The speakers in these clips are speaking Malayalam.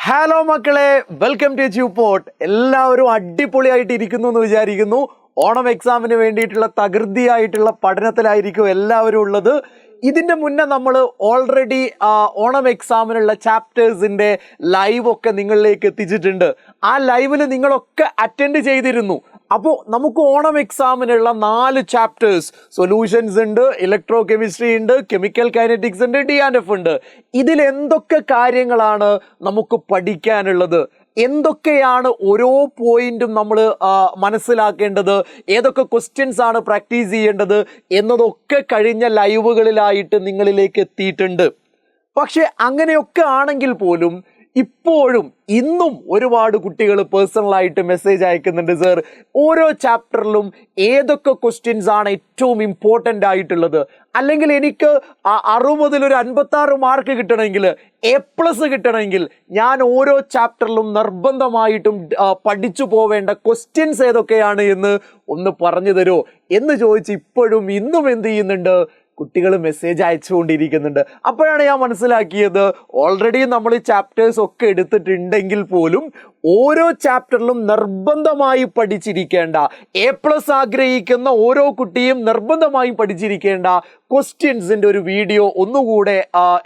ഹലോ മക്കളെ, വെൽക്കം ടു എജ്യൂപോർട്ട്. എല്ലാവരും അടിപൊളിയായിട്ട് ഇരിക്കുന്നു എന്ന് വിചാരിക്കുന്നു. ഓണം എക്സാമിന് വേണ്ടിയിട്ടുള്ള തകൃതിയായിട്ടുള്ള പഠനത്തിലായിരിക്കും എല്ലാവരും ഉള്ളത്. ഇതിന്റെ മുന്നേ നമ്മൾ ഓൾറെഡി ഓണം എക്സാമിനുള്ള ചാപ്റ്റേഴ്സിന്റെ ലൈവ് ഒക്കെ നിങ്ങളിലേക്ക് എത്തിച്ചിട്ടുണ്ട്. ആ ലൈവിൽ നിങ്ങളൊക്കെ അറ്റൻഡ് ചെയ്തിരുന്നു. അപ്പോൾ നമുക്ക് ഓണം എക്സാമിനുള്ള 4 ചാപ്റ്റേഴ്സ് സൊല്യൂഷൻസ് ഉണ്ട്, ഇലക്ട്രോ കെമിസ്ട്രി ഉണ്ട്, കെമിക്കൽ കൈനറ്റിക്സ് ഉണ്ട്, DF ഉണ്ട്. ഇതിൽ എന്തൊക്കെ കാര്യങ്ങളാണ് നമുക്ക് പഠിക്കാനുള്ളത്, എന്തൊക്കെയാണ് ഓരോ പോയിന്റും നമ്മൾ മനസ്സിലാക്കേണ്ടത്, ഏതൊക്കെ ക്വസ്റ്റ്യൻസ് ആണ് പ്രാക്ടീസ് ചെയ്യേണ്ടത് എന്നതൊക്കെ കഴിഞ്ഞ ലൈവുകളിലായിട്ട് നിങ്ങളിലേക്ക് എത്തിയിട്ടുണ്ട്. പക്ഷെ അങ്ങനെയൊക്കെ ആണെങ്കിൽ പോലും ഇപ്പോഴും ഇന്നും ഒരുപാട് കുട്ടികൾ പേഴ്സണലായിട്ട് മെസ്സേജ് അയക്കുന്നുണ്ട്. സർ, ഓരോ ചാപ്റ്ററിലും ഏതൊക്കെ ക്വസ്റ്റ്യൻസ് ആണ് ഏറ്റവും ഇമ്പോർട്ടൻ്റ് ആയിട്ടുള്ളത്, അല്ലെങ്കിൽ എനിക്ക് 60 ഒരു 56 മാർക്ക് കിട്ടണമെങ്കിൽ, A+ കിട്ടണമെങ്കിൽ ഞാൻ ഓരോ ചാപ്റ്ററിലും നിർബന്ധമായിട്ടും പഠിച്ചു പോവേണ്ട ക്വസ്റ്റ്യൻസ് ഏതൊക്കെയാണ് എന്ന് ഒന്ന് പറഞ്ഞു തരുമോ എന്ന് ചോദിച്ച് ഇപ്പോഴും ഇന്നും എന്ത് ചെയ്യുന്നുണ്ട്, കുട്ടികൾ മെസ്സേജ് അയച്ചുകൊണ്ടിരിക്കുന്നുണ്ട്. അപ്പോഴാണ് ഞാൻ മനസ്സിലാക്കിയത്, ഓൾറെഡി നമ്മൾ ഈ ചാപ്റ്റേഴ്സ് ഒക്കെ എടുത്തിട്ടുണ്ടെങ്കിൽ പോലും ഓരോ ചാപ്റ്ററിലും നിർബന്ധമായി പഠിച്ചിരിക്കേണ്ട, A+ ആഗ്രഹിക്കുന്ന ഓരോ കുട്ടിയും നിർബന്ധമായും പഠിച്ചിരിക്കേണ്ട ക്വസ്റ്റ്യൻസിൻ്റെ ഒരു വീഡിയോ ഒന്നുകൂടെ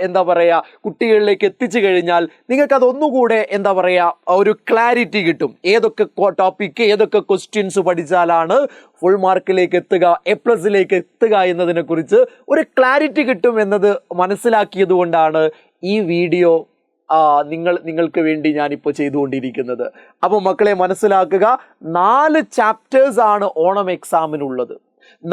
എന്താ പറയുക കുട്ടികളിലേക്ക് എത്തിച്ചു കഴിഞ്ഞാൽ നിങ്ങൾക്ക് അതൊന്നുകൂടെ എന്താ പറയുക ഒരു ക്ലാരിറ്റി കിട്ടും. ഏതൊക്കെ ടോപ്പിക്ക്, ഏതൊക്കെ ക്വസ്റ്റ്യൻസ് പഠിച്ചാലാണ് ഫുൾ മാർക്കിലേക്ക് എത്തുക, A+ലേക്ക് എത്തുക എന്നതിനെ കുറിച്ച് ഒരു ക്ലാരിറ്റി കിട്ടും എന്നത് മനസ്സിലാക്കിയത് കൊണ്ടാണ് ഈ വീഡിയോ നിങ്ങൾക്ക് വേണ്ടി ഞാനിപ്പോൾ ചെയ്തുകൊണ്ടിരിക്കുന്നത്. അപ്പോൾ മക്കളെ മനസ്സിലാക്കുക, 4 ചാപ്റ്റേഴ്സ് ആണ് ഓണം എക്സാമിനുള്ളത്.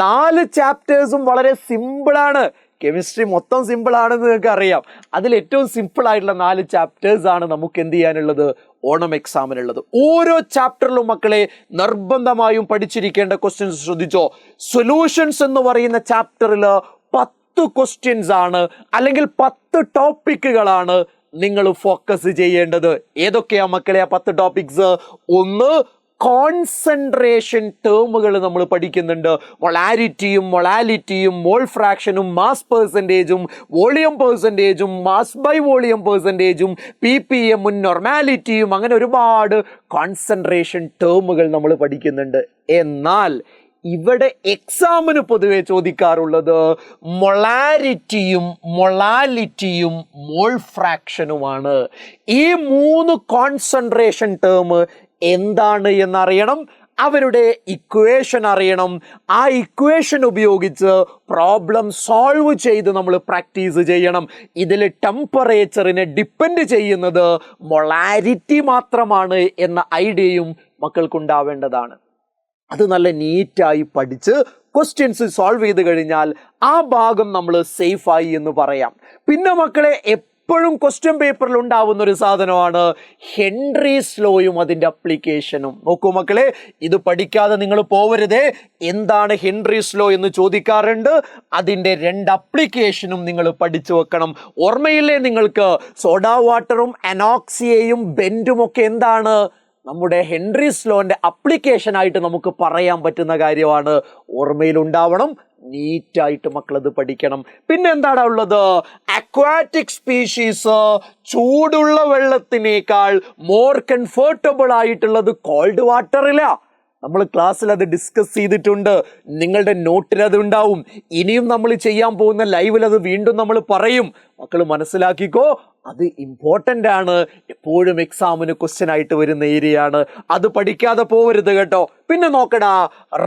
4 ചാപ്റ്റേഴ്സും വളരെ സിമ്പിളാണ്. കെമിസ്ട്രി മൊത്തം സിമ്പിൾ ആണെന്ന് നിങ്ങൾക്ക് അറിയാം. അതിൽ ഏറ്റവും സിമ്പിൾ ആയിട്ടുള്ള 4 ചാപ്റ്റേഴ്സ് ആണ് നമുക്ക് എന്ത് ചെയ്യാനുള്ളത്, ഓണം എക്സാമിനുള്ളത്. ഓരോ ചാപ്റ്ററിലും മക്കളെ നിർബന്ധമായും പഠിച്ചിരിക്കേണ്ട ക്വസ്റ്റ്യൻസ് ശ്രദ്ധിച്ചോ. സൊല്യൂഷൻസ് എന്ന് പറയുന്ന ചാപ്റ്ററിൽ 10 ക്വസ്റ്റ്യൻസ് ആണ്, അല്ലെങ്കിൽ 10 ടോപ്പിക്കുകളാണ് നിങ്ങൾ ഫോക്കസ് ചെയ്യേണ്ടത്. ഏതൊക്കെയാ മക്കളെ ആ 10 ടോപ്പിക്സ്? ഒന്ന്, കോൺസെൻട്രേഷൻ ടേമുകൾ നമ്മൾ പഠിക്കുന്നുണ്ട്. മൊളാരിറ്റിയും മൊളാലിറ്റിയും മോൾ ഫ്രാക്ഷനും മാസ് പെർസെൻറ്റേജും വോളിയം പെർസെൻറ്റേജും മാസ് ബൈ വോളിയം പെർസെൻറ്റേജും PPM നൊർമാലിറ്റിയും, അങ്ങനെ ഒരുപാട് കോൺസെൻട്രേഷൻ ടേമുകൾ നമ്മൾ പഠിക്കുന്നുണ്ട്. എന്നാൽ ഇവിടെ എക്സാമിന് പൊതുവെ ചോദിക്കാറുള്ളത് മൊളാരിറ്റിയും മൊളാലിറ്റിയും മോൾ ഫ്രാക്ഷനുമാണ്. ഈ 3 കോൺസെൻട്രേഷൻ ടേം എന്താണ് എന്നറിയണം, അവരുടെ ഇക്വേഷൻ അറിയണം. ആ ഇക്വേഷൻ ഉപയോഗിച്ച് പ്രോബ്ലം സോൾവ് ചെയ്ത് നമ്മൾ പ്രാക്ടീസ് ചെയ്യണം. ഇതിൽ ടെമ്പറേച്ചറിനെ ഡിപ്പെൻഡ് ചെയ്യുന്നത് മൊളാരിറ്റി മാത്രമാണ് എന്ന ഐഡിയയും മക്കൾക്കുണ്ടാവേണ്ടതാണ്. അത് നല്ല നീറ്റായി പഠിച്ച് ക്വസ്റ്റ്യൻസ് സോൾവ് ചെയ്ത് കഴിഞ്ഞാൽ ആ ഭാഗം നമ്മൾ സേഫായി എന്ന് പറയാം. പിന്നെ മക്കളെ എപ്പോഴും ക്വസ്റ്റ്യൻ പേപ്പറിൽ ഉണ്ടാവുന്ന ഒരു സാധനമാണ് ഹെൻറീസ് ലോയും അതിൻ്റെ അപ്ലിക്കേഷനും. നോക്കൂ മക്കളെ, ഇത് പഠിക്കാതെ നിങ്ങൾ പോവരുതേ. എന്താണ് ഹെൻറീസ് ലോ എന്ന് ചോദിക്കാറുണ്ട്. അതിൻ്റെ 2 അപ്ലിക്കേഷനും നിങ്ങൾ പഠിച്ചു വെക്കണം. ഓർമ്മയില്ലേ നിങ്ങൾക്ക്, സോഡാ വാട്ടറും അനോക്സിയയും ബെൻഡും ഒക്കെ എന്താണ് നമ്മുടെ ഹെൻറീസ് ലോന്റെ അപ്ലിക്കേഷൻ ആയിട്ട് നമുക്ക് പറയാൻ പറ്റുന്ന കാര്യമാണ്. ഓർമ്മയിലുണ്ടാവണം, നീറ്റായിട്ട് മക്കളത് പഠിക്കണം. പിന്നെ എന്താണ് ഉള്ളത്, അക്വാറ്റിക് സ്പീഷീസ് ചൂടുള്ള വെള്ളത്തിനേക്കാൾ മോർ കംഫർട്ടബിൾ ആയിട്ടുള്ളത് കോൾഡ് വാട്ടറിലാ. നമ്മൾ ക്ലാസ്സിൽ അത് ഡിസ്കസ് ചെയ്തിട്ടുണ്ട്, നിങ്ങളുടെ നോട്ടിൽ അത് ഉണ്ടാവും. ഇനിയും നമ്മൾ ചെയ്യാൻ പോകുന്ന ലൈവിൽ അത് വീണ്ടും നമ്മൾ പറയും. മക്കൾ മനസ്സിലാക്കിക്കോ, അത് ഇമ്പോർട്ടൻ്റ് ആണ്, എപ്പോഴും എക്സാമിന് ക്വസ്റ്റ്യൻ ആയിട്ട് വരുന്ന ഏരിയയാണ്. അത് പഠിക്കാതെ പോവരുത് കേട്ടോ. പിന്നെ നോക്കടാ,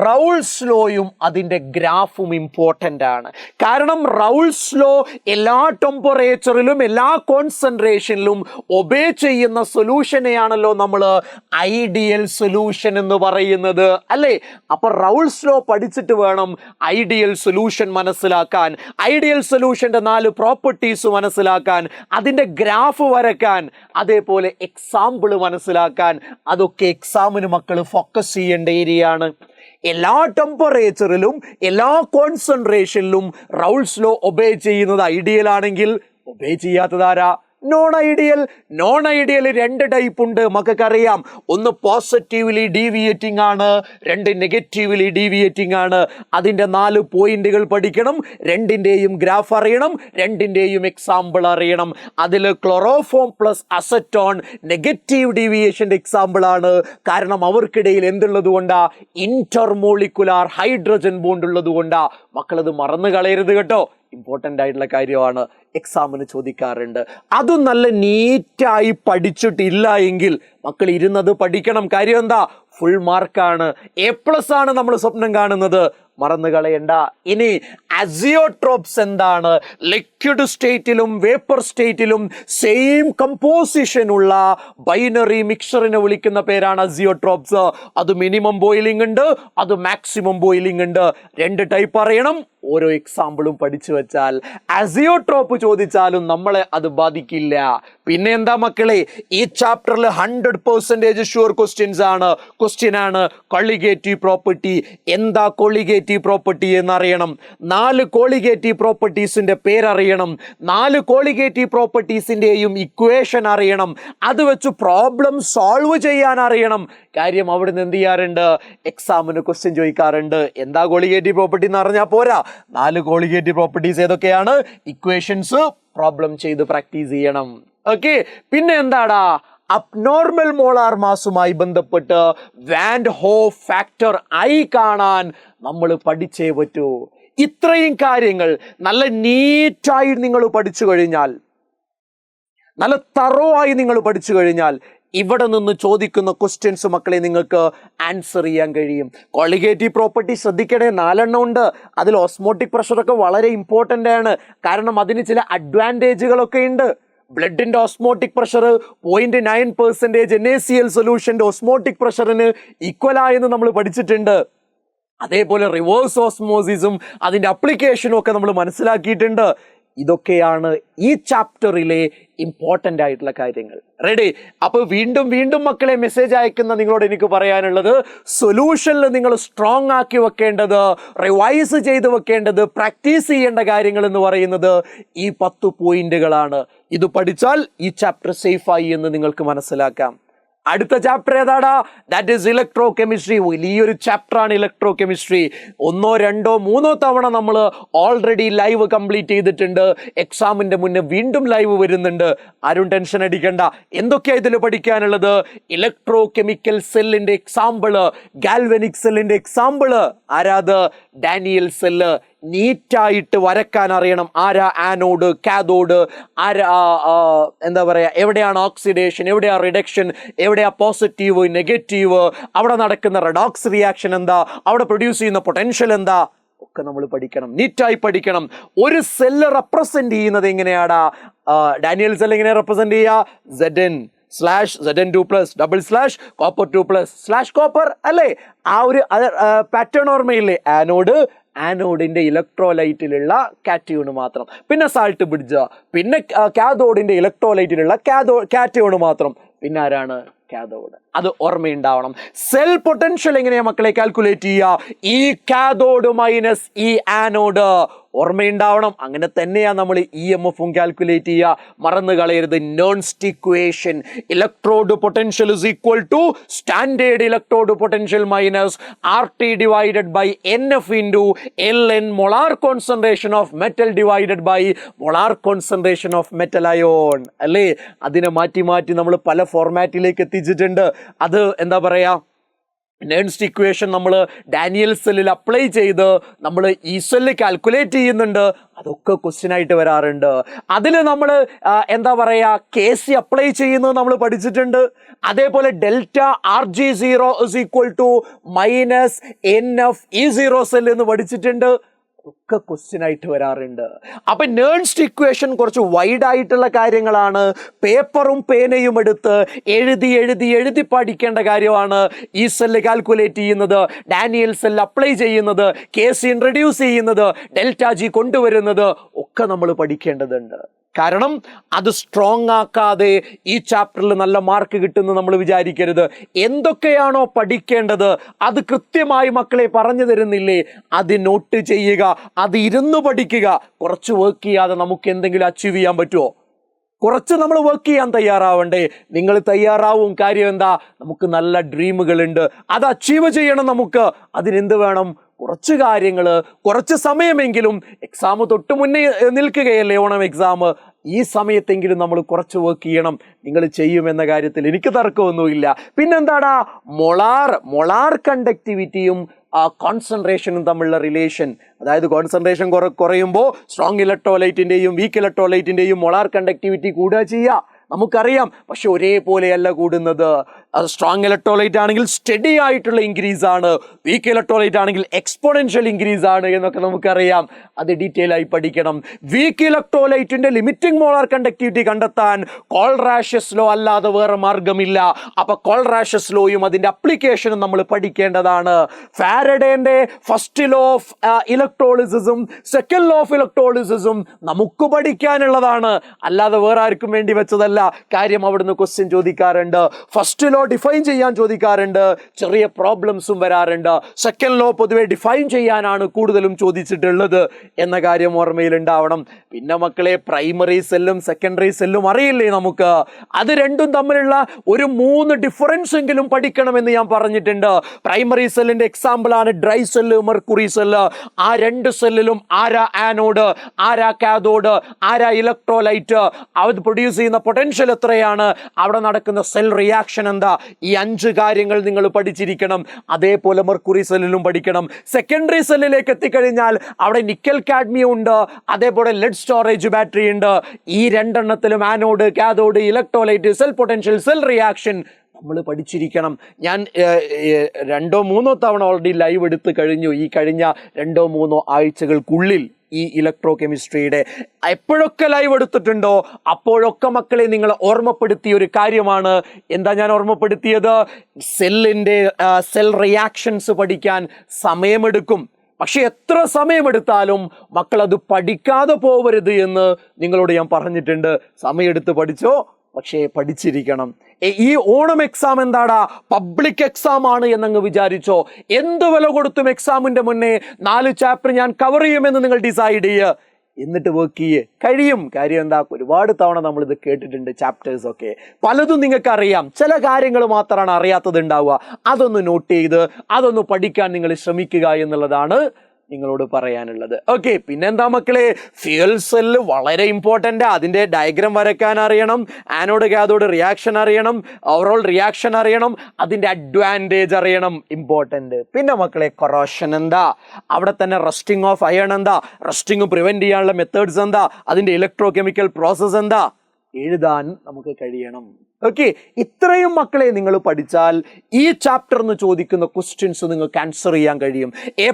റൗൾസ് ലോയും അതിൻ്റെ ഗ്രാഫും ഇമ്പോർട്ടൻ്റ് ആണ്. കാരണം റൗൾസ് ലോ എല്ലാ ടെമ്പറേച്ചറിലും എല്ലാ കോൺസെൻട്രേഷനിലും ഒബേ ചെയ്യുന്ന സൊല്യൂഷനെയാണല്ലോ നമ്മൾ ഐഡിയൽ സൊല്യൂഷൻ എന്ന് പറയുന്നത്, അല്ലേ? അപ്പോൾ റൗൾസ് ലോ പഠിച്ചിട്ട് വേണം ഐഡിയൽ സൊല്യൂഷൻ മനസ്സിലാക്കാൻ, ഐഡിയൽ സൊല്യൂഷൻ്റെ 4 പ്രോപ്പർട്ടീസ് മനസ്സിലാക്കാൻ, അതിൻ്റെ ഗ്രാഫ് വരയ്ക്കാൻ, അതേപോലെ എക്സാമ്പിൾ മനസ്സിലാക്കാൻ. അതൊക്കെ എക്സാമിന് മക്കൾ ഫോക്കസ് ചെയ്യേണ്ട ഏരിയയാണ്. എല്ലാ ടെമ്പറേച്ചറിലും എല്ലാ കോൺസെൻട്രേഷനിലും റൗൾസ് ലോ ഒബേ ചെയ്യുന്നത് ഐഡിയൽ ആണെങ്കിൽ ഒബേ ചെയ്യാത്തതാരാ? നോൺ ഐഡിയൽ രണ്ട് ടൈപ്പ് ഉണ്ട്, മക്കൾക്കറിയാം. ഒന്ന് പോസിറ്റീവ്ലി ഡീവിയേറ്റിംഗ് ആണ്, രണ്ട് നെഗറ്റീവ്ലി ഡീവിയേറ്റിംഗ് ആണ്. അതിന്റെ 4 പോയിന്റുകൾ പഠിക്കണം, രണ്ടിന്റെയും ഗ്രാഫ് അറിയണം, രണ്ടിന്റെയും എക്സാമ്പിൾ അറിയണം. അതിൽ ക്ലോറോഫോം പ്ലസ് അസറ്റോൺ നെഗറ്റീവ് ഡീവിയേഷന്റെ എക്സാമ്പിൾ ആണ്. കാരണം അവർക്കിടയിൽ എന്തുള്ളത് കൊണ്ടാ? ഇന്റർമോളിക്കുലാർ ഹൈഡ്രജൻ ബോണ്ട് ഉള്ളത് കൊണ്ടാ. മക്കളത് മറന്നു കളയരുത് കേട്ടോ, ഇമ്പോർട്ടൻ്റ് ആയിട്ടുള്ള കാര്യമാണ്, എക്സാമിന് ചോദിക്കാറുണ്ട്. അതും നല്ല നീറ്റായി പഠിച്ചിട്ടില്ല എങ്കിൽ മക്കൾ ഇരുന്നത് പഠിക്കണം. കാര്യം എന്താ? ഫുൾ മാർക്കാണ്, A+ ആണ് നമ്മൾ സ്വപ്നം കാണുന്നത്, മറന്നു കളയണ്ട. ഇനി അസിയോട്രോപ്സ് എന്താണ്? ലിക്വിഡ് സ്റ്റേറ്റിലും വേപ്പർ സ്റ്റേറ്റിലും സെയിം കമ്പോസിഷൻ ഉള്ള ബൈനറി മിക്സറിനെ വിളിക്കുന്ന പേരാണ് അസിയോട്രോപ്സ്. അത് മിനിമം ബോയിലിംഗ് ഉണ്ട്, അത് മാക്സിമം ബോയിലിംഗ് ഉണ്ട്. 2 ടൈപ്പ് അറിയണം. ഓരോ എക്സാമ്പിളും പഠിച്ചു വെച്ചാൽ അസിയോട്രോപ്പ് ചോദിച്ചാലും നമ്മളെ അത് ബാധിക്കില്ല. പിന്നെ എന്താ മക്കളെ, ഈ ചാപ്റ്ററിൽ 100% ഷുവർ ക്വസ്റ്റ്യൻ ആണ് കൊളിഗേറ്റീവ് പ്രോപ്പർട്ടി. എന്താ കൊളിഗേറ്റീവ് പ്രോപ്പർട്ടി എന്നറിയണം. 4 കൊളിഗേറ്റീവ് പ്രോപ്പർട്ടീസിന്റെ പേരറിയണം, 4 കൊളിഗേറ്റീവ് പ്രോപ്പർട്ടീസിന്റെയും ഇക്വേഷൻ അറിയണം. അത് വെച്ച് പ്രോബ്ലം സോൾവ് ചെയ്യാൻ അറിയണം. കാര്യം അവിടുന്ന് എന്ത് ചെയ്യാറുണ്ട്? എക്സാമിന് ക്വസ്റ്റ്യൻ ചോദിക്കാറുണ്ട്. എന്താ കൊളിഗേറ്റീവ് പ്രോപ്പർട്ടി എന്ന് അറിഞ്ഞാൽ പോരാ, 4 കൊളിഗേറ്റീവ് പ്രോപ്പർട്ടീസ് ഏതൊക്കെയാണ്? ഇക്വേഷൻസ് പ്രോബ്ലം ചെയ്ത് പ്രാക്ടീസ് ചെയ്യണം. ഓക്കെ, പിന്നെ എന്താടാ? അബ്നോർമൽ മോളാർ മാസുമായി ബന്ധപ്പെട്ട് വാൻ ഹോഫ് ഫാക്ടർ I കാണാൻ നമ്മൾ പഠിച്ചേ പറ്റൂ. ഇത്രയും കാര്യങ്ങൾ നല്ല നീറ്റായി നിങ്ങൾ പഠിച്ചു കഴിഞ്ഞാൽ, നല്ല തറോ ആയി നിങ്ങൾ പഠിച്ചു കഴിഞ്ഞാൽ, ഇവിടെ നിന്ന് ചോദിക്കുന്ന ക്വസ്റ്റ്യൻസ് മക്കളെ നിങ്ങൾക്ക് ആൻസർ ചെയ്യാൻ കഴിയും. കൊളിഗേറ്റീവ് പ്രോപ്പർട്ടി ശ്രദ്ധിക്കണേ, 4 എണ്ണം ഉണ്ട്. അതിൽ ഓസ്മോട്ടിക് പ്രഷറൊക്കെ വളരെ ഇമ്പോർട്ടൻ്റ് ആണ്. കാരണം അതിന് ചില അഡ്വാൻറ്റേജുകളൊക്കെ ഉണ്ട്. ബ്ലഡിന്റെ ഓസ്മോട്ടിക് പ്രഷർ 0.9% NaCl സൊല്യൂഷന്റെ ഓസ്മോട്ടിക് പ്രഷറിന് ഈക്വലായെന്ന് നമ്മൾ പഠിച്ചിട്ടുണ്ട്. അതേപോലെ റിവേഴ്സ് ഓസ്മോസിസും അതിന്റെ അപ്ലിക്കേഷനും ഒക്കെ നമ്മൾ മനസ്സിലാക്കിയിട്ടുണ്ട്. ഇതൊക്കെയാണ് ഈ ചാപ്റ്ററിലെ ഇമ്പോർട്ടൻ്റ് ആയിട്ടുള്ള കാര്യങ്ങൾ. റെഡി? അപ്പോൾ വീണ്ടും മക്കളെ മെസ്സേജ് അയക്കുന്ന നിങ്ങളോട് എനിക്ക് പറയാനുള്ളത്, സൊല്യൂഷനിൽ നിങ്ങൾ സ്ട്രോങ് ആക്കി വെക്കേണ്ടത്, റിവൈസ് ചെയ്ത് വെക്കേണ്ടത്, പ്രാക്ടീസ് ചെയ്യേണ്ട കാര്യങ്ങൾ എന്ന് പറയുന്നത് ഈ 10 പോയിന്റുകളാണ്. ഇത് പഠിച്ചാൽ ഈ ചാപ്റ്റർ സേഫായി എന്ന് നിങ്ങൾക്ക് മനസ്സിലാക്കാം. അടുത്ത ചാപ്റ്റർ ഏതാടാ? That is electrochemistry. വലിയൊരു ചാപ്റ്ററാണ് ഇലക്ട്രോ കെമിസ്ട്രി. 1, 2, 3 തവണ നമ്മൾ ഓൾറെഡി ലൈവ് കംപ്ലീറ്റ് ചെയ്തിട്ടുണ്ട്. എക്സാമിന്റെ മുന്നേ വീണ്ടും ലൈവ് വരുന്നുണ്ട്. ആരും ടെൻഷൻ അടിക്കണ്ട. എന്തൊക്കെയാ ഇതിൽ പഠിക്കാനുള്ളത്? ഇലക്ട്രോ കെമിക്കൽ സെല്ലിന്റെ എക്സാമ്പിള്, ഗാൽവനിക് സെല്ലിന്റെ എക്സാമ്പിള്. ആരാത്? Daniell cell. നീറ്റായിട്ട് വരക്കാൻ അറിയണം. ആരാ ആനോഡ്, കാഥോഡ്, ആരാ എന്താ പറയാ, എവിടെയാണ് ഓക്സിഡേഷൻ, എവിടെയാ റിഡക്ഷൻ, എവിടെയാ പോസിറ്റീവ്, നെഗറ്റീവ്, അവിടെ നടക്കുന്ന റെഡോക്സ് റിയാക്ഷൻ എന്താ, അവിടെ പ്രൊഡ്യൂസ് ചെയ്യുന്ന പൊട്ടൻഷ്യൽ എന്താ, ഒക്കെ നമ്മൾ പഠിക്കണം. നീറ്റായി പഠിക്കണം. ഒരു സെല്ല് റെപ്രസെന്റ് ചെയ്യുന്നത് എങ്ങനെയാടാ? ഡാനിയൽ സെൽ എങ്ങനെയാ റെപ്രസെന്റ് ചെയ്യുക? Zn/Zn2+/ copper 2+ /copper അല്ലേ? ആ ഒരു പാറ്റേൺ ഓർമ്മയില്ലേ? ആനോഡിന്റെ ഇലക്ട്രോലൈറ്റിലുള്ള കാറ്റയോൺ മാത്രം, പിന്നെ സാൾട്ട് ബ്രിഡ്ജ്, പിന്നെ കാഥോഡിന്റെ ഇലക്ട്രോലൈറ്റിലുള്ള കാറ്റയോൺ മാത്രം, പിന്നെ ആരാണ്? കാഥോഡ്. അത് ഓർമ്മയുണ്ടാവണം. സെൽ പൊട്ടൻഷ്യൽ എങ്ങനെയാ മക്കളെ കാൽക്കുലേറ്റ് ചെയ്യുക? ഈ കാഥോഡ് മൈനസ് ഈ ആനോഡ്. ഓർമ്മയുണ്ടാവണം. അങ്ങനെ തന്നെയാ നമ്മൾ EMFും കാൽക്കുലേറ്റ് ചെയ്യുക. മറന്നു കളയരുത്. Nernst equation, electrode potential is equal to standard electrode potential minus RT divided by NF into LN molar concentration of metal divided by molar concentration of metal ion അല്ലേ? അതിനെ മാറ്റി നമ്മൾ പല ഫോർമാറ്റിലേക്ക് എത്തിച്ചിട്ടുണ്ട്. അത് എന്താ പറയാ, നേൺസ്റ്റ് ഇക്വേഷൻ നമ്മൾ ഡാനിയൽ സെല്ലിൽ അപ്ലൈ ചെയ്ത് നമ്മൾ ഈ സെല്ല് കാൽക്കുലേറ്റ് ചെയ്യുന്നുണ്ട്. അതൊക്കെ ക്വസ്റ്റ്യൻ ആയിട്ട് വരാറുണ്ട്. അതിൽ നമ്മൾ എന്താ പറയാ, KC അപ്ലൈ ചെയ്യുന്നത് നമ്മൾ പഠിച്ചിട്ടുണ്ട്. അതേപോലെ delta RG0 is equal to minus NF E0 cell എന്ന് പഠിച്ചിട്ടുണ്ട്. ഒക്കെ ക്വസ്റ്റ്യൻ ആയിട്ട് വരാറുണ്ട്. അപ്പൊ നേൺസ്റ്റ് ഇക്വേഷൻ കുറച്ച് വൈഡ് ആയിട്ടുള്ള കാര്യങ്ങളാണ്. പേപ്പറും പേനയും എടുത്ത് എഴുതി പഠിക്കേണ്ട കാര്യമാണ്. ഈ സെല്ല് കാൽക്കുലേറ്റ് ചെയ്യുന്നത്, ഡാനിയൽ സെല്ല് അപ്ലൈ ചെയ്യുന്നത്, KC ഇൻട്രൊഡ്യൂസ് ചെയ്യുന്നത്, ΔG കൊണ്ടുവരുന്നത് ഒക്കെ നമ്മൾ പഠിക്കേണ്ടതുണ്ട്. കാരണം അത് സ്ട്രോങ് ആക്കാതെ ഈ ചാപ്റ്ററിൽ നല്ല മാർക്ക് കിട്ടുമെന്ന് നമ്മൾ വിചാരിക്കരുത്. എന്തൊക്കെയാണോ പഠിക്കേണ്ടത് അത് കൃത്യമായി മക്കളെ പറഞ്ഞു തരുന്നില്ലേ, അത് നോട്ട് ചെയ്യുക, അത് ഇരുന്ന് പഠിക്കുക. കുറച്ച് വർക്ക് ചെയ്യാതെ നമുക്ക് എന്തെങ്കിലും അച്ചീവ് ചെയ്യാൻ പറ്റുമോ? കുറച്ച് നമ്മൾ വർക്ക് ചെയ്യാൻ തയ്യാറാവണ്ടേ? നിങ്ങൾ തയ്യാറാവും. കാര്യം എന്താ? നമുക്ക് നല്ല ഡ്രീമുകളുണ്ട്, അത് അച്ചീവ് ചെയ്യണം. നമുക്ക് അതിനെന്ത് വേണം? കുറച്ച് കാര്യങ്ങൾ, കുറച്ച് സമയമെങ്കിലും. എക്സാം തൊട്ട് മുന്നേ നിൽക്കുകയല്ലേ ഓണം എക്സാം. ഈ സമയത്തെങ്കിലും നമ്മൾ കുറച്ച് വർക്ക് ചെയ്യണം. നിങ്ങൾ ചെയ്യുമെന്ന കാര്യത്തിൽ എനിക്ക് തർക്കമൊന്നുമില്ല. പിന്നെന്താടാ? മൊളാർ കണ്ടക്ടിവിറ്റിയും കോൺസെൻട്രേഷനും തമ്മിലുള്ള റിലേഷൻ. അതായത് കോൺസെൻട്രേഷൻ കുറയുമ്പോൾ സ്ട്രോങ് ഇലക്ട്രോലൈറ്റിന്റെയും വീക്ക് ഇലക്ട്രോലൈറ്റിന്റെയും മൊളാർ കണ്ടക്ടിവിറ്റി കൂടുക ചെയ്യുക, നമുക്കറിയാം. പക്ഷെ ഒരേപോലെയല്ല കൂടുന്നത്. സ്ട്രോങ് ഇലക്ട്രോലൈറ്റ് ആണെങ്കിൽ സ്റ്റഡി ആയിട്ടുള്ള ഇൻക്രീസ് ആണ്, വീക്ക് ഇലക്ട്രോലൈറ്റ് ആണെങ്കിൽ എക്സ്പോണൻഷ്യൽ ഇൻക്രീസ് ആണ് എന്നൊക്കെ നമുക്കറിയാം. അത് ഡീറ്റെയിൽ ആയി പഠിക്കണം. വീക്ക് ഇലക്ട്രോലൈറ്റിന്റെ ലിമിറ്റിംഗ് മോളാർ കണ്ടക്ടിവിറ്റി കണ്ടെത്താൻ കോൾറാഷ്യസ് ലോ അല്ലാതെ വേറെ മാർഗമില്ല. അപ്പൊ കോൾറാഷ്യസ് ലോയും അതിന്റെ അപ്ലിക്കേഷനും നമ്മൾ പഠിക്കേണ്ടതാണ്. ഫാരഡേന്റെ ഫസ്റ്റ് ലോ ഓഫ് ഇലക്ട്രോളിസിസും സെക്കൻഡ് ലോ ഓഫ് ഇലക്ട്രോളിസിസും നമുക്ക് പഠിക്കാനുള്ളതാണ്, അല്ലാതെ വേറെ ആർക്കും വേണ്ടി വെച്ചതല്ല. കാര്യം അവിടുന്ന് ക്വസ്റ്റ്യൻ ചോദിക്കാറുണ്ട്. ഫസ്റ്റ് ലോ ഡിഫൈൻ ചെയ്യാൻ ചോദിക്കാറുണ്ട്, ചെറിയ പ്രോബ്ലംസും വരാറുണ്ട്. സെക്കൻഡ് ലോ പൊതുവെ ഡിഫൈൻ ചെയ്യാനാണ് കൂടുതലും ചോദിച്ചിട്ടുള്ളത് എന്ന കാര്യം ഓർമ്മയിലുണ്ടാവണം. പിന്നെ മക്കളെ, പ്രൈമറി സെല്ലും സെക്കൻഡറി സെല്ലും അറിയില്ലേ നമുക്ക്? അത് രണ്ടും തമ്മിലുള്ള ഒരു 3 ഡിഫറൻസ് എങ്കിലും പഠിക്കണമെന്ന് ഞാൻ പറഞ്ഞിട്ടുണ്ട്. പ്രൈമറി സെല്ലിന്റെ എക്സാമ്പിൾ ആണ് ഡ്രൈ സെല്ല്, മെർക്കുറി സെല്ല്. ആ 2 സെല്ലിലും ആരാ ആനോഡ്, ആരാ കാഥോഡ്, ആരാ ഇലക്ട്രോലൈറ്റ്, അത് പ്രൊഡ്യൂസ് ചെയ്യുന്ന പൊട്ടൻഷ്യൽ എത്രയാണ്, അവിടെ നടക്കുന്ന സെൽ റിയാക്ഷൻ എന്താ, ഈ 5 കാര്യങ്ങൾ നിങ്ങൾ പഠിച്ചിരിക്കണം. അതേപോലെ മെർക്കുറി സെല്ലിലും പഠിക്കണം. സെക്കൻഡറി സെല്ലിലേക്ക് എത്തിക്കഴിഞ്ഞാൽ അവിടെ നിക്കൽ കാഡ്മിയം ഉണ്ട്, അതേപോലെ ലെഡ് സ്റ്റോറേജ് ബാറ്ററി ഉണ്ട്. ഈ 2 എണ്ണത്തിലും anode, cathode, electrolyte, cell potential, cell reaction നമ്മൾ പഠിച്ചിരിക്കണം. ഞാൻ 2-3 തവണ ഓൾറെഡി ലൈവ് എടുത്തു കഴിഞ്ഞു. ഈ കഴിഞ്ഞ 2-3 ആഴ്ചകൾക്കുള്ളിൽ ഈ ഇലക്ട്രോ കെമിസ്ട്രിയുടെ എപ്പോഴൊക്കെ ലൈവ് എടുത്തിട്ടുണ്ടോ അപ്പോഴൊക്കെ മക്കളെ നിങ്ങൾ ഓർമ്മപ്പെടുത്തിയ ഒരു കാര്യമാണ്. എന്താ ഞാൻ ഓർമ്മപ്പെടുത്തിയത്? സെൽ റിയാക്ഷൻസ് പഠിക്കാൻ സമയമെടുക്കും. പക്ഷെ എത്ര സമയമെടുത്താലും മക്കൾ അത് പഠിക്കാതെ പോവരുത് എന്ന് നിങ്ങളോട് ഞാൻ പറഞ്ഞിട്ടുണ്ട്. സമയമെടുത്ത് പഠിച്ചോ, പക്ഷേ പഠിച്ചിരിക്കണം. ഈ ഓണം എക്സാം എന്താടാ? പബ്ലിക് എക്സാം ആണ് എന്നങ്ങ് വിചാരിച്ചോ? എന്ത് വില കൊടുത്തും എക്സാമിന്റെ മുന്നേ 4 ചാപ്റ്റർ ഞാൻ കവർ ചെയ്യുമെന്ന് നിങ്ങൾ ഡിസൈഡ് ചെയ്യുക, എന്നിട്ട് വർക്ക് ചെയ്യേ. കഴിയും. കാര്യം എന്താ? ഒരുപാട് തവണ നമ്മൾ ഇത് കേട്ടിട്ടുണ്ട്. ചാപ്റ്റേഴ്സ് ഒക്കെ പലതും നിങ്ങൾക്ക് അറിയാം, ചില കാര്യങ്ങൾ മാത്രമാണ് അറിയാത്തത് ഉണ്ടാവുക. അതൊന്ന് നോട്ട് ചെയ്ത് അതൊന്ന് പഠിക്കാൻ നിങ്ങൾ ശ്രമിക്കുക എന്നുള്ളതാണ് നിങ്ങളോട് പറയാനുള്ളത്. ഓക്കെ, പിന്നെന്താ മക്കളെ? ഫ്യൂൽ സെല്ല് വളരെ ഇമ്പോർട്ടൻ്റ്. അതിൻ്റെ ഡയഗ്രാം വരയ്ക്കാൻ അറിയണം, ആനോഡ് കാഥോഡ് റിയാക്ഷൻ അറിയണം, ഓവറോൾ റിയാക്ഷൻ അറിയണം, അതിൻ്റെ അഡ്വാൻറ്റേജ് അറിയണം, ഇമ്പോർട്ടൻ്റ്. പിന്നെ മക്കളെ, കൊറോഷൻ എന്താ, അവിടെ തന്നെ റസ്റ്റിംഗ് ഓഫ് അയൺ എന്താ, റസ്റ്റിംഗ് പ്രിവെൻറ്റ് ചെയ്യാനുള്ള മെത്തേഡ്സ് എന്താ, അതിൻ്റെ ഇലക്ട്രോ കെമിക്കൽ പ്രോസസ് എന്താ, എഴുതാൻ നമുക്ക് കഴിയണം. ഓക്കെ, ഇത്രയും മക്കളെ നിങ്ങൾ പഠിച്ചാൽ ഈ ചാപ്റ്ററിന് ചോദിക്കുന്ന ക്വസ്റ്റ്യൻസ് നിങ്ങൾക്ക് ആൻസർ ചെയ്യാൻ കഴിയും. A+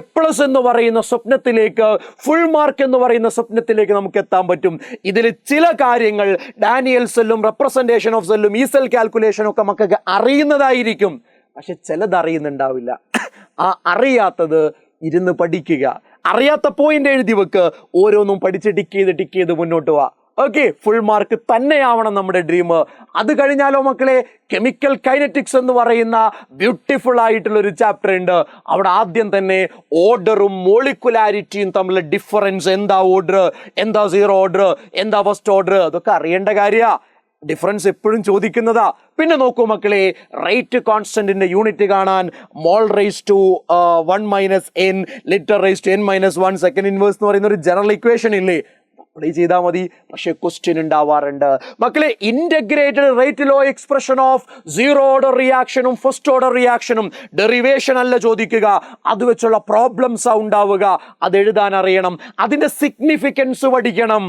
എന്ന് പറയുന്ന സ്വപ്നത്തിലേക്ക്, ഫുൾ മാർക്ക് എന്ന് പറയുന്ന സ്വപ്നത്തിലേക്ക് നമുക്ക് എത്താൻ പറ്റും. ഇതിൽ ചില കാര്യങ്ങൾ ഡാനിയൽ സെല്ലും റെപ്രസെന്റേഷൻ ഓഫ് സെല്ലും ഈ സെൽ കാൽക്കുലേഷനും ഒക്കെ മക്കൾക്ക് അറിയുന്നതായിരിക്കും, പക്ഷെ ചിലത് അറിയുന്നുണ്ടാവില്ല. ആ അറിയാത്തത് ഇരുന്ന് പഠിക്കുക, അറിയാത്ത പോയിന്റ് എഴുതി വെക്ക്, ഓരോന്നും പഠിച്ച് ടിക്ക് ചെയ്ത് മുന്നോട്ട് പോവാ. ഓക്കെ, ഫുൾ മാർക്ക് തന്നെയാവണം നമ്മുടെ ഡ്രീം. അത് കഴിഞ്ഞാലോ മക്കളെ, കെമിക്കൽ കൈനറ്റിക്സ് എന്ന് പറയുന്ന ബ്യൂട്ടിഫുൾ ആയിട്ടുള്ള ഒരു ചാപ്റ്റർ ഉണ്ട്. അവിടെ ആദ്യം തന്നെ ഓർഡറും മോളിക്കുലാരിറ്റിയും തമ്മിലുള്ള ഡിഫറൻസ്, എന്താ ഓർഡർ, എന്താ സീറോ ഓർഡർ, എന്താ ഫസ്റ്റ് ഓർഡർ, അതൊക്കെ അറിയേണ്ട കാര്യമാണ്. ഡിഫറൻസ് എപ്പോഴും ചോദിക്കുന്നതാ. പിന്നെ നോക്കൂ മക്കളെ, റേറ്റ് കോൺസ്റ്റന്റിന്റെ യൂണിറ്റ് കാണാൻ mole raise to 1 - n litre raise to n-1 second inverse എന്ന് പറയുന്ന ഒരു ജനറൽ ഇക്വേഷൻ ഇല്ലേ, അപ്ലൈ ചെയ്താൽ മതി. പക്ഷെ ക്വസ്റ്റ്യൻ ഉണ്ടാവാറുണ്ട് മക്കളെ. Integrated rate law expression of zero order റിയാക്ഷനും ഫസ്റ്റ് ഓർഡർ റിയാക്ഷനും ഡെറിവേഷൻ അല്ല ചോദിക്കുക, അത് വെച്ചുള്ള പ്രോബ്ലംസ് ഉണ്ടാവുക. അത് എഴുതാൻ അറിയണം, അതിന്റെ സിഗ്നിഫിക്കൻസ് പഠിക്കണം.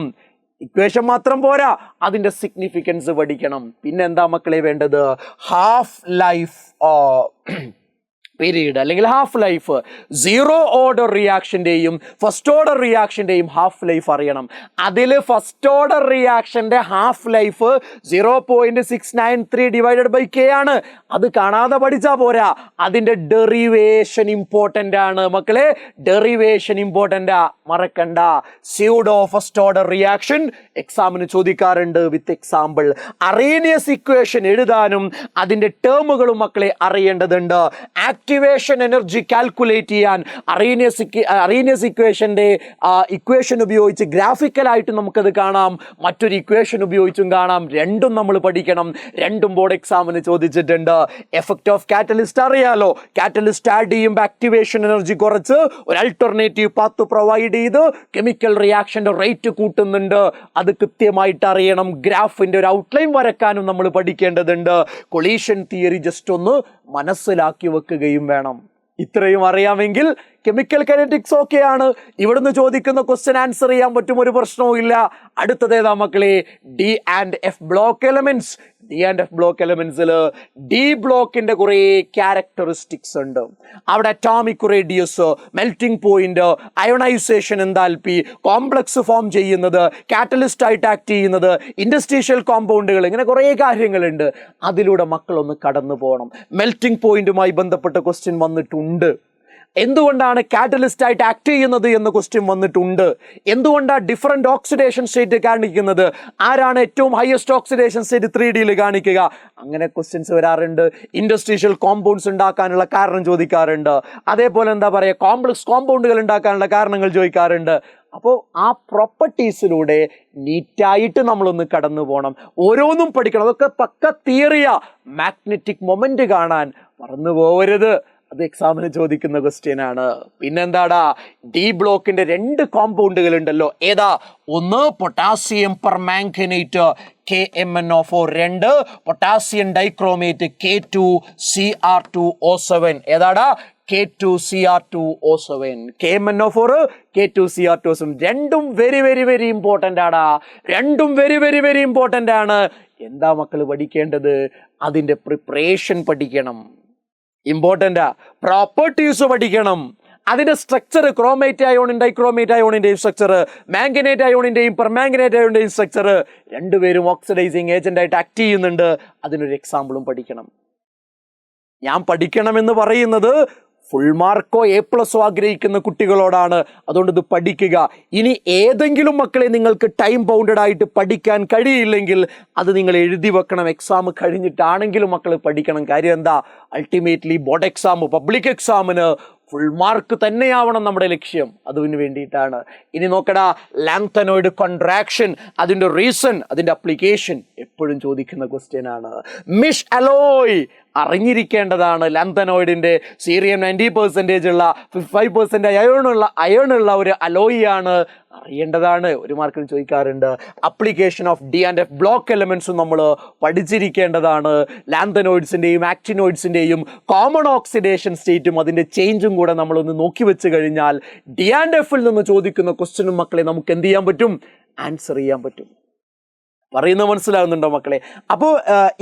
ഇക്വേഷൻ മാത്രം പോരാ, അതിന്റെ സിഗ്നിഫിക്കൻസ് പഠിക്കണം. പിന്നെ എന്താ മക്കളെ വേണ്ടത്? ഹാഫ് ലൈഫ് പീരീഡ് അല്ലെങ്കിൽ ഹാഫ് ലൈഫ്. സീറോ ഓർഡർ റിയാക്ഷന്റെയും ഫസ്റ്റ് ഓർഡർ റിയാക്ഷന്റെയും ഹാഫ് ലൈഫ് അറിയണം. അതിൽ ഫസ്റ്റ് ഓർഡർ റിയാക്ഷന്റെ ഹാഫ് ലൈഫ് 0.693/K ആണ്. അത് കാണാതെ പഠിച്ചാ പോരാ, അതിന്റെ ഡെറിവേഷൻ ഇമ്പോർട്ടന്റ് ആണ് മക്കളെ. ഡെറിവേഷൻ ഇമ്പോർട്ടന്റ് മറക്കണ്ട. സ്യൂഡോ ഫസ്റ്റ് ഓർഡർ റിയാക്ഷൻ എക്സാമിന് ചോദിക്കാറുണ്ട് വിത്ത് എക്സാമ്പിൾ. അറേനിയസ് ഇക്വേഷൻ എഴുതാനും അതിന്റെ ടേമുകളും മക്കളെ അറിയേണ്ടതുണ്ട്. ആക്ടിവേഷൻ എനർജി കാൽക്കുലേറ്റ് ചെയ്യാൻ അറീനിയസ് ഇക്വേഷന്റെ ഇക്വേഷൻ ഉപയോഗിച്ച് ഗ്രാഫിക്കലായിട്ട് നമുക്കത് കാണാം, മറ്റൊരു ഇക്വേഷൻ ഉപയോഗിച്ചും കാണാം. രണ്ടും നമ്മൾ പഠിക്കണം. രണ്ടും ബോർഡ് എക്സാമിന് ചോദിച്ചിട്ടുണ്ട്. എഫക്റ്റ് ഓഫ് കാറ്റലിസ്റ്റ് അറിയാലോ, കാറ്റലിസ്റ്റ് ആഡ് ചെയ്യുമ്പോൾ ആക്ടിവേഷൻ എനർജി കുറച്ച് ഒരു അൾട്ടർനേറ്റീവ് പാത്ത് പ്രൊവൈഡ് ചെയ്ത് കെമിക്കൽ റിയാക്ഷന്റെ റേറ്റ് കൂട്ടുന്നുണ്ട്. അത് കൃത്യമായിട്ട് അറിയണം. ഗ്രാഫിന്റെ ഒരു ഔട്ട്ലൈൻ വരക്കാനും നമ്മൾ പഠിക്കേണ്ടതുണ്ട്. കൊളീഷൻ തിയറി ജസ്റ്റ് ഒന്ന് മനസ്സിലാക്കി വെക്കുകയും വേണം. ഇത്രയും അറിയാമെങ്കിൽ കെമിക്കൽ കൈനറ്റിക്സ് ഓക്കെയാണ്. ഇവിടുന്ന് ചോദിക്കുന്ന ക്വസ്റ്റ്യൻ ആൻസർ ചെയ്യാൻ പറ്റും, ഒരു പ്രശ്നവും ഇല്ല. അടുത്തതേതാ മക്കളെ? D and F block elements. D and F block എലമെന്റ്സിൽ ഡി ബ്ലോക്കിന്റെ കുറെ ക്യാരക്ടറിസ്റ്റിക്സ് ഉണ്ട്. അവിടെ atomic radius, melting point, ionisation enthalpy, complex form ചെയ്യുന്നത്, കാറ്റലിസ്റ്റ് ആയിട്ട് ആക്ട് ചെയ്യുന്നത്, ഇൻഡസ്ട്രീഷ്യൽ കോമ്പൗണ്ടുകൾ, ഇങ്ങനെ കുറേ കാര്യങ്ങളുണ്ട്. അതിലൂടെ മക്കളൊന്ന് കടന്നു പോകണം. മെൽറ്റിംഗ് പോയിന്റുമായി ബന്ധപ്പെട്ട ക്വസ്റ്റ്യൻ വന്നിട്ടുണ്ട്. എന്തുകൊണ്ടാണ് കാറ്റലിസ്റ്റ് ആയിട്ട് ആക്ട് ചെയ്യുന്നത് എന്ന ക്വസ്റ്റ്യൻ വന്നിട്ടുണ്ട്. എന്തുകൊണ്ടാണ് ഡിഫറെന്റ് ഓക്സിഡേഷൻ സ്റ്റേറ്റ് കാണിക്കുന്നത്, ആരാണ് ഏറ്റവും ഹയസ്റ്റ് ഓക്സിഡേഷൻ സ്റ്റേറ്റ് 3Dയിൽ കാണിക്കുക, അങ്ങനെ ക്വസ്റ്റ്യൻസ് വരാറുണ്ട്. ഇൻഡസ്ട്രീഷ്യൽ കോമ്പൗണ്ട്സ് ഉണ്ടാക്കാനുള്ള കാരണം ചോദിക്കാറുണ്ട്. അതേപോലെ എന്താ പറയുക, കോംപ്ലക്സ് കോമ്പൗണ്ടുകൾ ഉണ്ടാക്കാനുള്ള കാരണങ്ങൾ ചോദിക്കാറുണ്ട്. അപ്പോൾ ആ പ്രോപ്പർട്ടീസിലൂടെ നീറ്റായിട്ട് നമ്മളൊന്ന് കടന്നു പോകണം. ഓരോന്നും പഠിക്കണം. അതൊക്കെ പക്ക തിയറിയാ. മാഗ്നറ്റിക് മൊമെന്റ് കാണാൻ മറന്നു പോകരുത്. അത് എക്സാമിന് ചോദിക്കുന്ന ക്വസ്റ്റ്യൻ ആണ്. പിന്നെന്താടാ, ഡി ബ്ലോക്കിന്റെ 2 കോമ്പൗണ്ടുകൾ ഉണ്ടല്ലോ. ഏതാ? ഒന്ന് potassium permanganate KMnO4, 2 potassium dichromate K2Cr2O7. ഏതാടാ? K2Cr2O7. KMnO4, K2Cr2O7. രണ്ടും വെരി വെരി വെരി ഇമ്പോർട്ടൻ്റ് ആടാ. രണ്ടും വെരി വെരി വെരി ഇമ്പോർട്ടൻ്റ് ആണ്. എന്താ മക്കൾ പഠിക്കേണ്ടത്? അതിൻ്റെ പ്രിപ്പറേഷൻ പഠിക്കണം. ഇമ്പോർട്ടൻ്റാ. പ്രോപ്പർട്ടീസ് പഠിക്കണം. അതിന്റെ സ്ട്രക്ചർ, ക്രോമേറ്റ് അയോണിൻ ഡൈക്രോമേറ്റ് അയോണിന്റെയും സ്ട്രക്ചർ, മാംഗനേറ്റ് അയോണിന്റെയും പെർമാംഗനേറ്റ് അയോണിന്റെയും സ്ട്രക്ചർ, രണ്ടുപേരും ഓക്സിഡൈസിങ് ഏജന്റ് ആയിട്ട് ആക്ട് ചെയ്യുന്നുണ്ട്. അതിനൊരു എക്സാമ്പിളും പഠിക്കണം. ഞാൻ പഠിക്കണമെന്ന് പറയുന്നത് ഫുൾ മാർക്കോ A+ ആഗ്രഹിക്കുന്ന കുട്ടികളോടാണ്. അതുകൊണ്ട് ഇത് പഠിക്കുക. ഇനി ഏതെങ്കിലും മക്കളെ നിങ്ങൾക്ക് ടൈം ബൗണ്ടഡ് ആയിട്ട് പഠിക്കാൻ കഴിയില്ലെങ്കിൽ അത് നിങ്ങൾ എഴുതി വെക്കണം. എക്സാം കഴിഞ്ഞിട്ടാണെങ്കിലും മക്കൾ പഠിക്കണം. കാര്യം എന്താ, അൾട്ടിമേറ്റ്ലി ബോർഡ് എക്സാം, പബ്ലിക് എക്സാമിന് ഫുൾ മാർക്ക് തന്നെയാവണം നമ്മുടെ ലക്ഷ്യം. അതിന് വേണ്ടിയിട്ടാണ്. ഇനി നോക്കടാ, ലാങ്തനോയിഡ് കോൺട്രാക്ഷൻ, അതിൻ്റെ റീസൺ, അതിൻ്റെ അപ്ലിക്കേഷൻ എപ്പോഴും ചോദിക്കുന്ന ക്വസ്റ്റ്യൻ ആണ്. മിഷ് അലോയ് അറിഞ്ഞിരിക്കേണ്ടതാണ്. ലാങ്തനോയിഡിൻ്റെ സീറിയം 90% ഉള്ള 55% അയണുള്ള ഒരു അലോയിയാണ്, അറിയേണ്ടതാണ്. ഒരു മാർക്കിന് ചോദിക്കാറുണ്ട്. Application of D and F block എലമെന്റ്സും നമ്മൾ പഠിച്ചിരിക്കേണ്ടതാണ്. ലാന്തനോയിഡ്സിൻ്റെയും ആക്ടിനോയിഡ്സിൻ്റെയും കോമൺ ഓക്സിഡേഷൻ സ്റ്റേറ്റും അതിൻ്റെ ചേഞ്ചും കൂടെ നമ്മളൊന്ന് നോക്കി വെച്ച് കഴിഞ്ഞാൽ ഡി ആൻഡ് എഫിൽ നിന്ന് ചോദിക്കുന്ന ക്വസ്റ്റ്യനും മക്കളെ നമുക്ക് എന്ത് ചെയ്യാൻ പറ്റും? ആൻസർ ചെയ്യാൻ പറ്റും. പറയുന്നത് മനസ്സിലാകുന്നുണ്ടോ മക്കളെ? അപ്പോൾ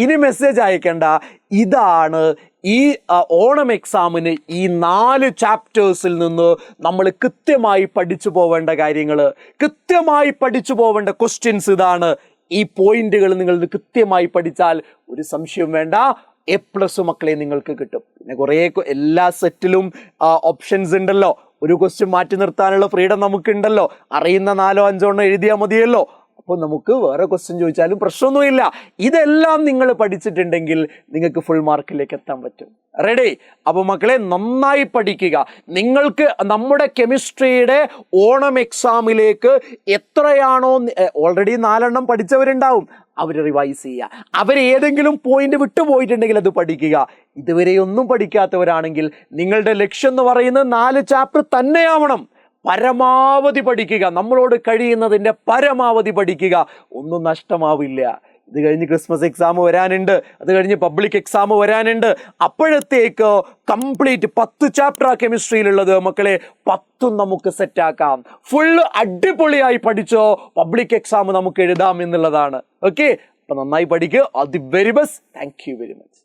ഇനി മെസ്സേജ് അയക്കേണ്ട, ഇതാണ് ഈ ഓണം എക്സാമിന് ഈ 4 ചാപ്റ്റേഴ്സിൽ നിന്ന് നമ്മൾ കൃത്യമായി പഠിച്ചു പോവേണ്ട കാര്യങ്ങൾ, കൃത്യമായി പഠിച്ചു പോവേണ്ട ക്വസ്റ്റ്യൻസ് ഇതാണ്. ഈ പോയിന്റുകൾ നിങ്ങൾ കൃത്യമായി പഠിച്ചാൽ ഒരു സംശയം വേണ്ട, A+ മക്കളെ നിങ്ങൾക്ക് കിട്ടും. പിന്നെ കുറേ എല്ലാ സെറ്റിലും ഓപ്ഷൻസ് ഉണ്ടല്ലോ. ഒരു ക്വസ്റ്റ്യൻ മാറ്റി നിർത്താനുള്ള ഫ്രീഡം നമുക്കുണ്ടല്ലോ. അറിയുന്ന 4-5 എഴുതിയാൽ മതിയല്ലോ. അപ്പോൾ നമുക്ക് വേറെ ക്വസ്റ്റ്യൻ ചോദിച്ചാലും പ്രശ്നമൊന്നുമില്ല. ഇതെല്ലാം നിങ്ങൾ പഠിച്ചിട്ടുണ്ടെങ്കിൽ നിങ്ങൾക്ക് ഫുൾ മാർക്കിലേക്ക് എത്താൻ പറ്റും. റെഡി? അപ്പോൾ മക്കളെ നന്നായി പഠിക്കുക. നിങ്ങൾക്ക് നമ്മുടെ കെമിസ്ട്രിയുടെ ഓണം എക്സാമിലേക്ക് എത്രയാണോ, ഓൾറെഡി 4 പഠിച്ചവരുണ്ടാവും, അവർ റിവൈസ് ചെയ്യുക. അവരേതെങ്കിലും പോയിന്റ് വിട്ടുപോയിട്ടുണ്ടെങ്കിൽ അത് പഠിക്കുക. ഇതുവരെ ഒന്നും പഠിക്കാത്തവരാണെങ്കിൽ നിങ്ങളുടെ ലക്ഷ്യം എന്ന് പറയുന്നത് 4 ചാപ്റ്റർ തന്നെയാവണം. പരമാവധി പഠിക്കുക. നമ്മളോട് കഴിയുന്നതിൻ്റെ പരമാവധി പഠിക്കുക. ഒന്നും നഷ്ടമാവില്ല. ഇത് കഴിഞ്ഞ് ക്രിസ്മസ് എക്സാം വരാനുണ്ട്, അത് കഴിഞ്ഞ് പബ്ലിക് എക്സാം വരാനുണ്ട്. അപ്പോഴത്തേക്ക് കംപ്ലീറ്റ് 10 ചാപ്റ്റർ ആ കെമിസ്ട്രിയിലുള്ളത് മക്കളെ, 10 നമുക്ക് സെറ്റാക്കാം. ഫുള്ള് അടിപൊളിയായി പഠിച്ചോ, പബ്ലിക് എക്സാം നമുക്ക് എഴുതാം എന്നുള്ളതാണ്. ഓക്കെ, അപ്പൊ നന്നായി പഠിക്കുക. All the very best. Thank you very much.